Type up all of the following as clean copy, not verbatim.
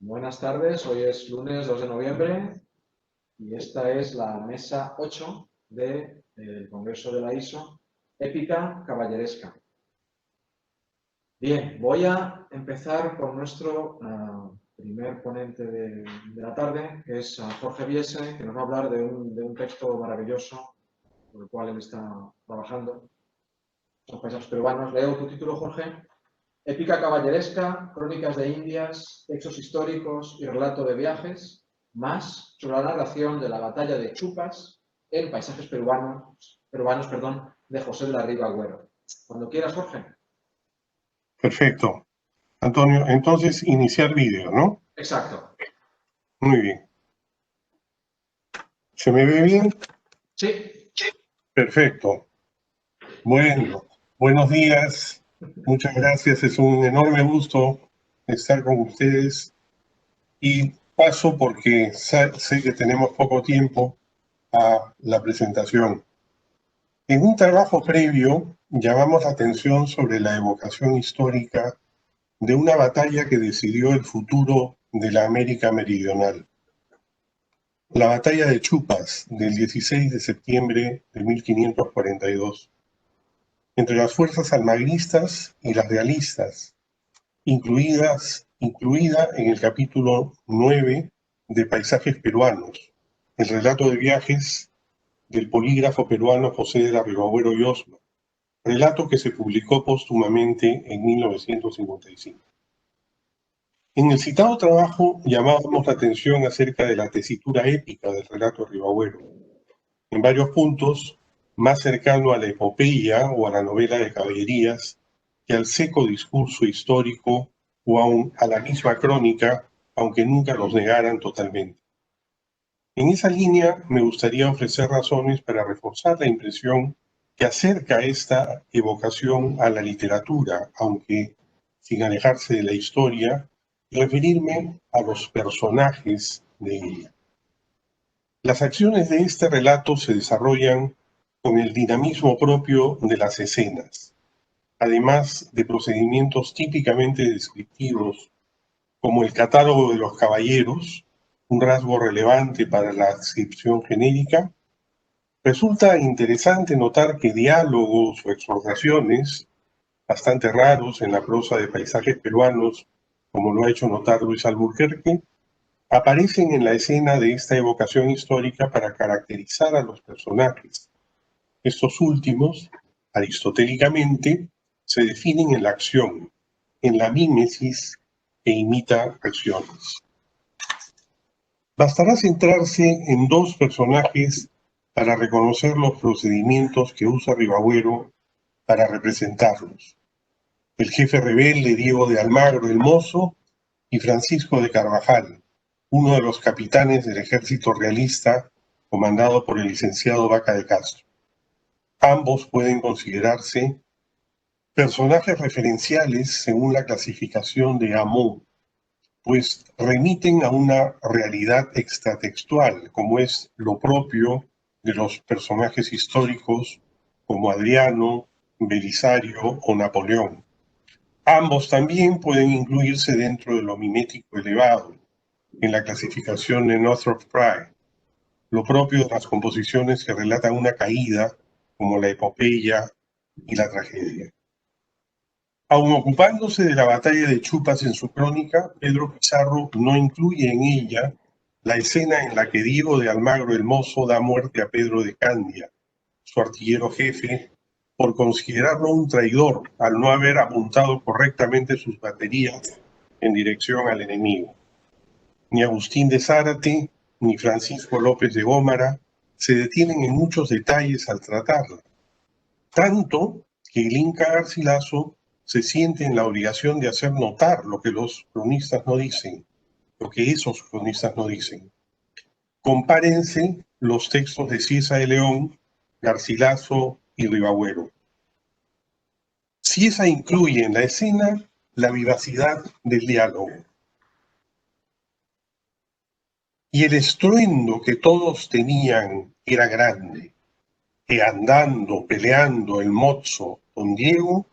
Buenas tardes, hoy es lunes 2 de noviembre y esta es la mesa 8 del Congreso de la ISO, Épica Caballeresca. Bien, voy a empezar con nuestro primer ponente de la tarde, que es Jorge Biese, que nos va a hablar de un texto maravilloso por el cual él está trabajando. Los paisajes peruanos. Leo tu título, Jorge. Épica caballeresca, crónicas de Indias, hechos históricos y relato de viajes, más sobre la narración de la batalla de Chupas en paisajes peruanos, de José de la Riva Agüero. Cuando quieras, Jorge. Perfecto. Antonio, entonces iniciar vídeo, ¿no? Exacto. Muy bien. ¿Se me ve bien? Sí. Perfecto. Bueno, buenos días. Muchas gracias. Es un enorme gusto estar con ustedes. Y paso porque sé que tenemos poco tiempo a la presentación. En un trabajo previo, llamamos la atención sobre la evocación histórica de una batalla que decidió el futuro de la América Meridional. La batalla de Chupas, del 16 de septiembre de 1542, entre las fuerzas almagristas y las realistas, incluida en el capítulo 9 de Paisajes Peruanos, el relato de viajes del polígrafo peruano José de la Rivaagüero y Osma, relato que se publicó póstumamente en 1955. En el citado trabajo llamábamos la atención acerca de la tesitura épica del relato de Rivaagüero, en varios puntos más cercano a la epopeya o a la novela de caballerías que al seco discurso histórico o aún a la misma crónica, aunque nunca los negaran totalmente. En esa línea me gustaría ofrecer razones para reforzar la impresión que acerca esta evocación a la literatura, aunque sin alejarse de la historia, y referirme a los personajes de ella. Las acciones de este relato se desarrollan con el dinamismo propio de las escenas, además de procedimientos típicamente descriptivos, como el catálogo de los caballeros, un rasgo relevante para la descripción genérica. Resulta interesante notar que diálogos o exhortaciones, bastante raros en la prosa de Paisajes Peruanos, como lo ha hecho notar Luis Alburquerque, aparecen en la escena de esta evocación histórica para caracterizar a los personajes. Estos últimos, aristotélicamente, se definen en la acción, en la mímesis que imita acciones. Bastará centrarse en dos personajes para reconocer los procedimientos que usa Rivaagüero para representarlos. El jefe rebelde Diego de Almagro el Mozo y Francisco de Carvajal, uno de los capitanes del ejército realista comandado por el licenciado Vaca de Castro. Ambos pueden considerarse personajes referenciales según la clasificación de Hamon, pues remiten a una realidad extratextual, como es lo propio de los personajes históricos como Adriano, Belisario o Napoleón. Ambos también pueden incluirse dentro de lo mimético elevado, en la clasificación de Northrop Frye, lo propio de las composiciones que relatan una caída, como la epopeya y la tragedia. Aun ocupándose de la batalla de Chupas en su crónica, Pedro Pizarro no incluye en ella la escena en la que Diego de Almagro el Mozo da muerte a Pedro de Candia, su artillero jefe, por considerarlo un traidor al no haber apuntado correctamente sus baterías en dirección al enemigo. Ni Agustín de Zárate ni Francisco López de Gómara se detienen en muchos detalles al tratarla, tanto que el Inca Garcilaso se siente en la obligación de hacer notar lo que los cronistas no dicen, lo que esos cronistas no dicen. Compárense los textos de Cieza de León, Garcilaso y Rivaagüero. Cieza incluye en la escena la vivacidad del diálogo y el estruendo que todos tenían era grande, que andando, peleando el mozo don Diego,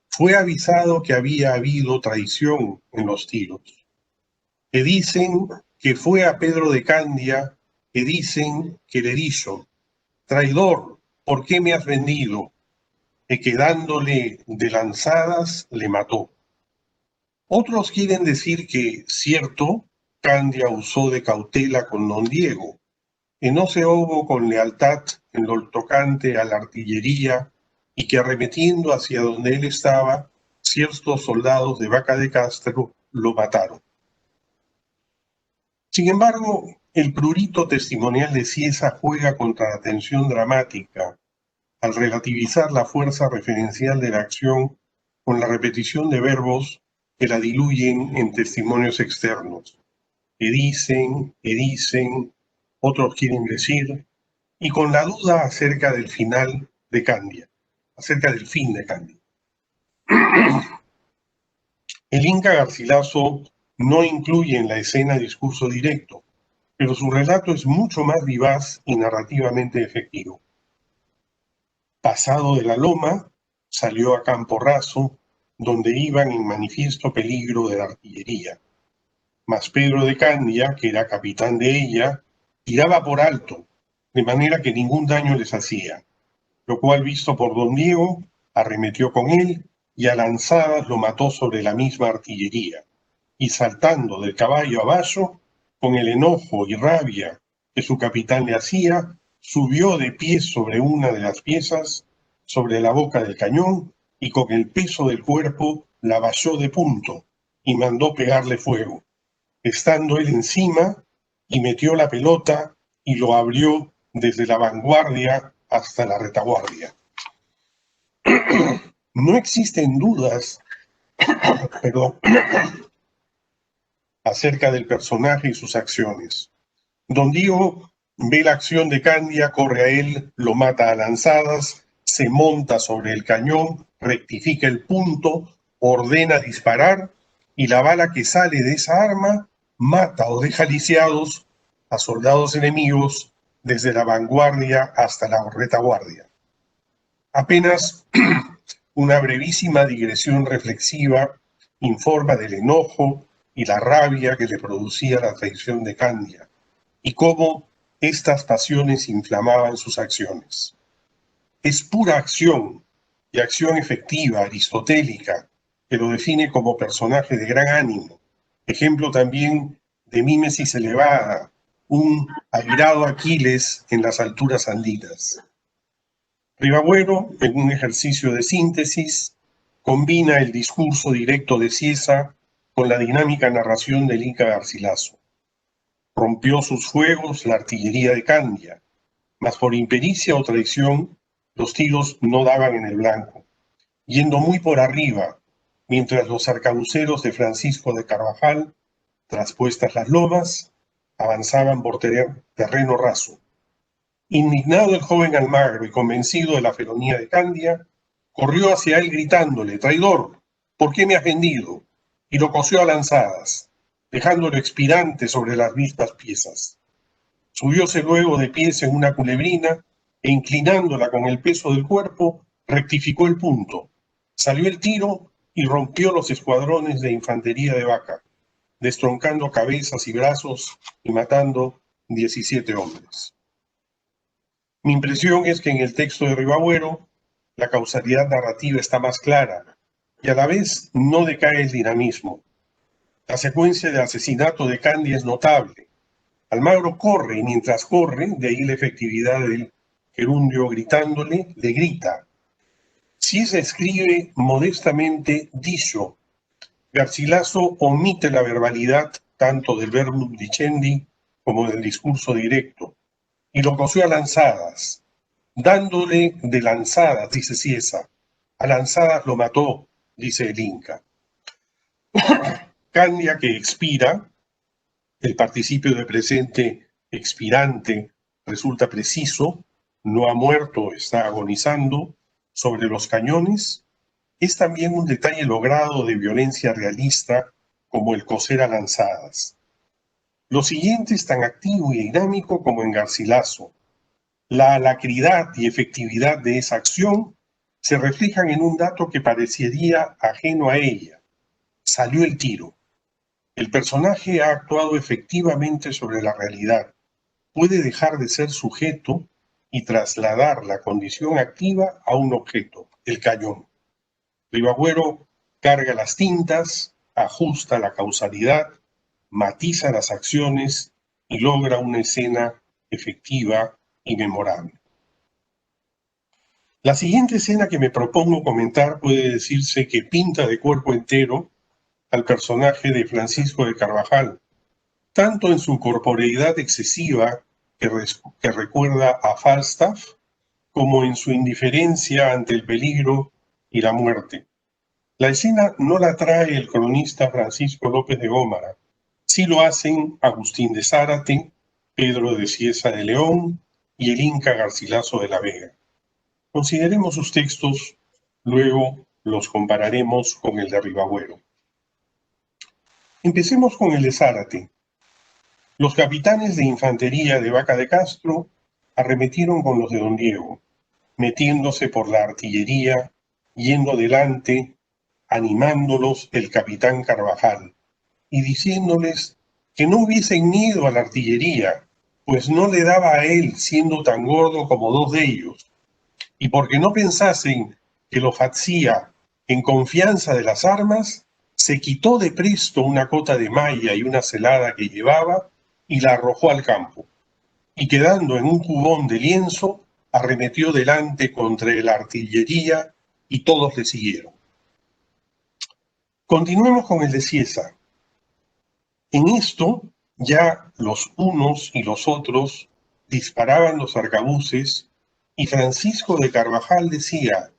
fue avisado que había habido traición en los tiros. que dicen que fue a Pedro de Candia, que dicen que le dijo: traidor, ¿por qué me has vendido? Que quedándole de lanzadas le mató. Otros quieren decir que, cierto, Candia usó de cautela con don Diego, que no se hubo con lealtad en lo tocante a la artillería y que arremetiendo hacia donde él estaba, ciertos soldados de Vaca de Castro lo mataron. Sin embargo, el prurito testimonial de Cieza juega contra la tensión dramática al relativizar la fuerza referencial de la acción con la repetición de verbos que la diluyen en testimonios externos, que dicen, otros quieren decir, y con la duda acerca del final de Candia, acerca del fin de Candia. El Inca Garcilaso no incluye en la escena discurso directo, pero su relato es mucho más vivaz y narrativamente efectivo. Pasado de la loma, salió a Campo Raso, donde iban en manifiesto peligro de la artillería. Mas Pedro de Candia, que era capitán de ella, tiraba por alto, de manera que ningún daño les hacía, lo cual, visto por don Diego, arremetió con él y a lanzadas lo mató sobre la misma artillería, y saltando del caballo abajo, con el enojo y rabia que su capitán le hacía, subió de pie sobre una de las piezas, sobre la boca del cañón, y con el peso del cuerpo la valló de punto, y mandó pegarle fuego, estando él encima, y metió la pelota y lo abrió desde la vanguardia hasta la retaguardia. No existen dudas, acerca del personaje y sus acciones. Don Diego ve la acción de Candia, corre a él, lo mata a lanzadas, se monta sobre el cañón, rectifica el punto, ordena disparar y la bala que sale de esa arma mata o deja lisiados a soldados enemigos desde la vanguardia hasta la retaguardia. Apenas una brevísima digresión reflexiva informa del enojo y la rabia que le producía la traición de Candia y cómo estas pasiones inflamaban sus acciones. Es pura acción y acción efectiva, aristotélica, que lo define como personaje de gran ánimo, ejemplo también de mímesis elevada, un airado Aquiles en las alturas andinas. Ribagüero, en un ejercicio de síntesis, combina el discurso directo de Cieza con la dinámica narración del Inca Garcilaso. Rompió sus fuegos la artillería de Candia, mas por impericia o traición los tiros no daban en el blanco, yendo muy por arriba, mientras los arcabuceros de Francisco de Carvajal, traspuestas las lomas, avanzaban por terreno raso. Indignado el joven Almagro y convencido de la felonía de Candia, corrió hacia él gritándole: traidor, ¿por qué me has vendido? Y lo cosió a lanzadas, dejándolo expirante sobre las vistas piezas. Subióse luego de pies en una culebrina e inclinándola con el peso del cuerpo, rectificó el punto. Salió el tiro y rompió los escuadrones de infantería de Vaca, destroncando cabezas y brazos y matando 17 hombres. Mi impresión es que en el texto de Ribagüero la causalidad narrativa está más clara y a la vez no decae el dinamismo. La secuencia de asesinato de Candia es notable. Almagro corre y mientras corre, de ahí la efectividad del gerundio gritándole, le grita. Si se escribe modestamente dicho, Garcilaso omite la verbalidad tanto del verbum dicendi como del discurso directo y lo cosió a lanzadas, dándole de lanzadas, dice Cieza. A lanzadas lo mató, dice el Inca. Candia, que expira, el participio de presente expirante resulta preciso, no ha muerto, está agonizando, sobre los cañones, es también un detalle logrado de violencia realista como el coser a lanzadas. Lo siguiente es tan activo y dinámico como en Garcilaso. La alacridad y efectividad de esa acción se reflejan en un dato que parecería ajeno a ella. Salió el tiro. El personaje ha actuado efectivamente sobre la realidad. Puede dejar de ser sujeto y trasladar la condición activa a un objeto, el cañón. Ribagüero carga las tintas, ajusta la causalidad, matiza las acciones y logra una escena efectiva y memorable. La siguiente escena que me propongo comentar puede decirse que pinta de cuerpo entero al personaje de Francisco de Carvajal, tanto en su corporeidad excesiva que recuerda a Falstaff, como en su indiferencia ante el peligro y la muerte. La escena no la trae el cronista Francisco López de Gómara, sí lo hacen Agustín de Zárate, Pedro de Cieza de León y el Inca Garcilaso de la Vega. Consideremos sus textos, luego los compararemos con el de Ribagüero. Empecemos con el de Zárate. Los capitanes de infantería de Vaca de Castro arremetieron con los de Don Diego, metiéndose por la artillería, yendo delante, animándolos el capitán Carvajal, y diciéndoles que no hubiesen miedo a la artillería, pues no le daba a él siendo tan gordo como dos de ellos, y porque no pensasen que lo facía en confianza de las armas, se quitó de presto una cota de malla y una celada que llevaba y la arrojó al campo, y quedando en un jubón de lienzo, arremetió delante contra la artillería y todos le siguieron. Continuemos con el de Cieza. En esto ya los unos y los otros disparaban los arcabuces y Francisco de Carvajal decía: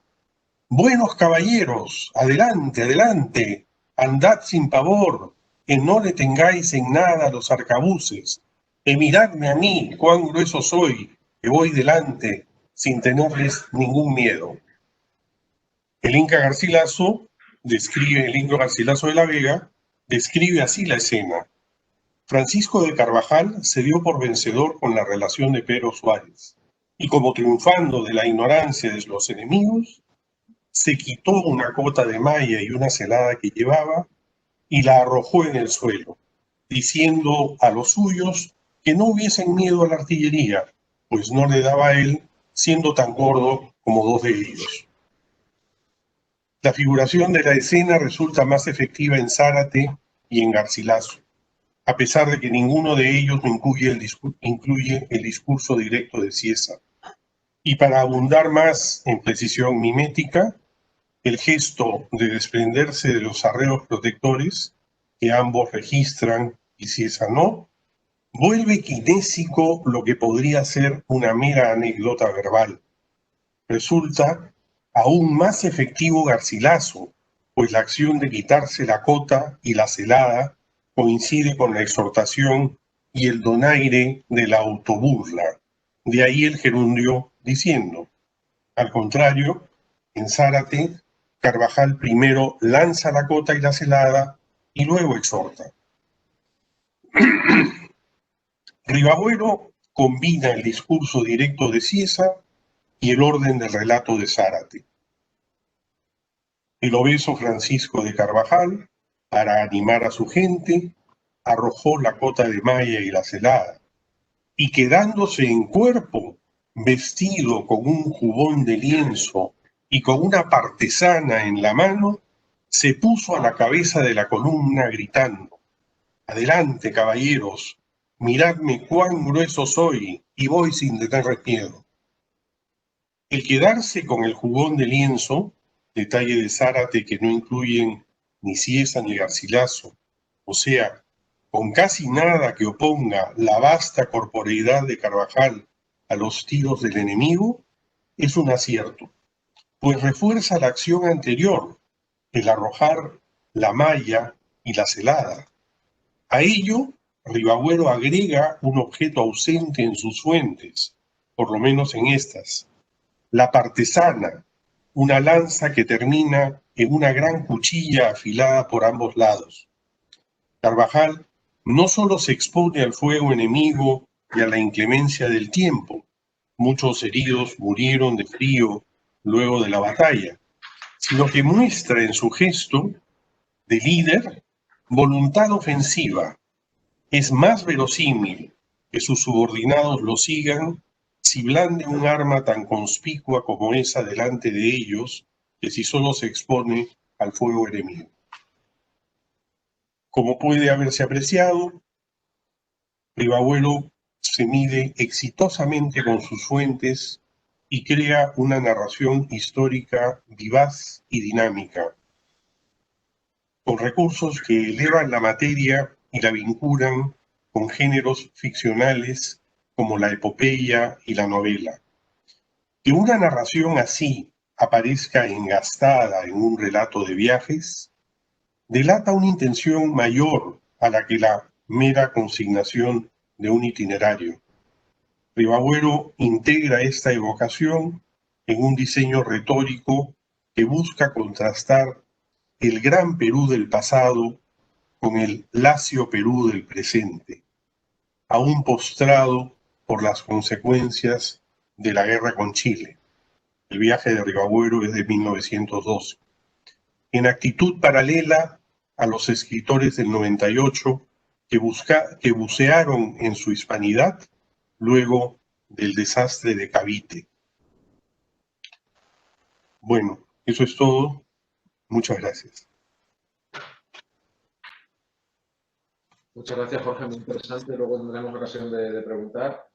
«Buenos caballeros, adelante, adelante, andad sin pavor, que no le tengáis en nada los arcabuces, que miradme a mí, cuán grueso soy, que voy delante, sin tenerles ningún miedo». El Inca Garcilaso de la Vega describe así la escena. Francisco de Carvajal se dio por vencedor con la relación de Pero Suárez, y como triunfando de la ignorancia de los enemigos, se quitó una cota de malla y una celada que llevaba y la arrojó en el suelo, diciendo a los suyos que no hubiesen miedo a la artillería, pues no le daba a él, siendo tan gordo como dos de ellos. La figuración de la escena resulta más efectiva en Zárate y en Garcilaso, a pesar de que ninguno de ellos incluye el discurso directo de Cieza. Y para abundar más en precisión mimética, el gesto de desprenderse de los arreos protectores, que ambos registran y Cieza no, vuelve kinésico lo que podría ser una mera anécdota verbal. Resulta aún más efectivo Garcilaso, pues la acción de quitarse la cota y la celada coincide con la exhortación y el donaire de la autoburla. De ahí el gerundio diciendo. Al contrario, en Zárate, Carvajal primero lanza la cota y la celada y luego exhorta. Ribagüero combina el discurso directo de Cieza y el orden del relato de Zárate. El obeso Francisco de Carvajal, para animar a su gente, arrojó la cota de malla y la celada, y quedándose en cuerpo, vestido con un jubón de lienzo y con una partesana en la mano, se puso a la cabeza de la columna gritando: «Adelante, caballeros, miradme cuán grueso soy y voy sin tener miedo». El quedarse con el jubón de lienzo, detalle de Zárate que no incluyen ni Cieza ni Garcilaso, o sea, con casi nada que oponga la vasta corporeidad de Carvajal a los tiros del enemigo, es un acierto, pues refuerza la acción anterior, el arrojar la malla y la celada. A ello, Ribagüero agrega un objeto ausente en sus fuentes, por lo menos en estas: la partesana, una lanza que termina en una gran cuchilla afilada por ambos lados. Carvajal no solo se expone al fuego enemigo y a la inclemencia del tiempo, muchos heridos murieron de frío luego de la batalla, sino que muestra en su gesto de líder voluntad ofensiva, es más verosímil que sus subordinados lo sigan si blande un arma tan conspicua como esa delante de ellos, que si solo se expone al fuego enemigo. Como puede haberse apreciado, Ribagüero se mide exitosamente con sus fuentes y crea una narración histórica vivaz y dinámica, con recursos que elevan la materia y la vinculan con géneros ficcionales como la epopeya y la novela. Que una narración así aparezca engastada en un relato de viajes delata una intención mayor a la que la mera consignación de un itinerario. Ribagüero integra esta evocación en un diseño retórico que busca contrastar el gran Perú del pasado con el lacio Perú del presente, aún postrado por las consecuencias de la guerra con Chile. El viaje de Ribagüero es de 1912. En actitud paralela a los escritores del 98 que bucearon en su hispanidad luego del desastre de Cavite. Bueno, eso es todo. Muchas gracias. Muchas gracias, Jorge. Muy interesante. Luego tendremos ocasión de preguntar.